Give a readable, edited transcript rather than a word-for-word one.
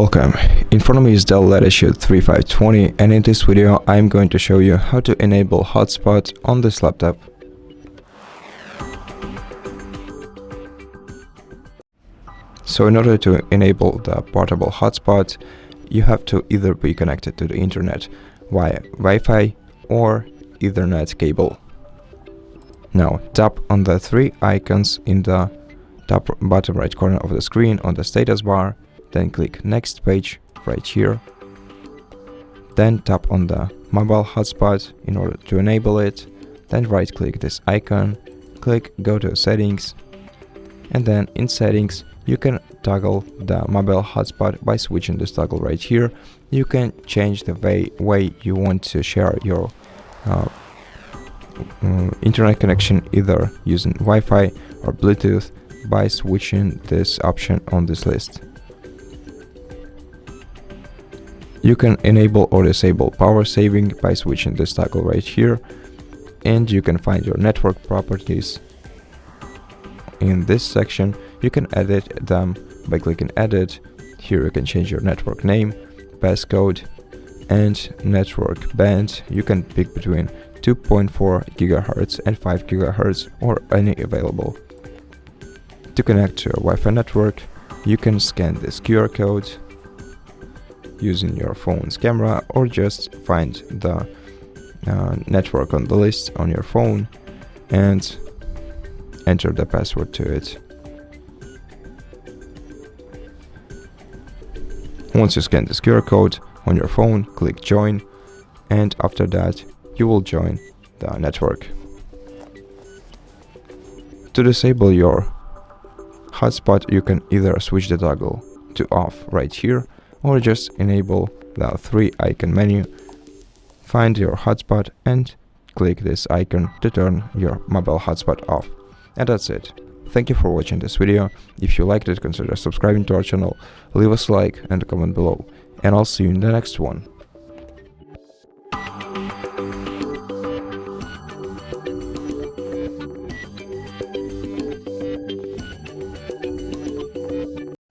Welcome. In front of me is DELL Latitude 3520, and in this video I'm going to show you how to enable Hotspot on this laptop. So in order to enable the portable hotspot, you have to either be connected to the internet via Wi-Fi or Ethernet cable. Now tap on the three icons in the top bottom right corner of the screen on the status bar, then click next page right here. Then tap on the mobile hotspot in order to enable it. Then right click this icon, click go to settings, and then in settings you can toggle the mobile hotspot by switching this toggle right here. You can change the way you want to share your internet connection, either using Wi-Fi or Bluetooth, by switching this option on this list. You can enable or disable power saving by switching this toggle right here, and you can find your network properties. In this section you can edit them by clicking edit. Here you can change your network name, passcode, and network band. You can pick between 2.4 GHz and 5 GHz or any available. To connect to a Wi-Fi network, you can scan this QR code using your phone's camera, or just find the network on the list on your phone and enter the password to it. Once you scan this QR code on your phone, click join, and after that you will join the network. To disable your hotspot, you can either switch the toggle to off right here, or just enable the three icon menu, find your hotspot and click this icon to turn your mobile hotspot off. And that's it. Thank you for watching this video. If you liked it, consider subscribing to our channel, leave us a like and a comment below, and I'll see you in the next one.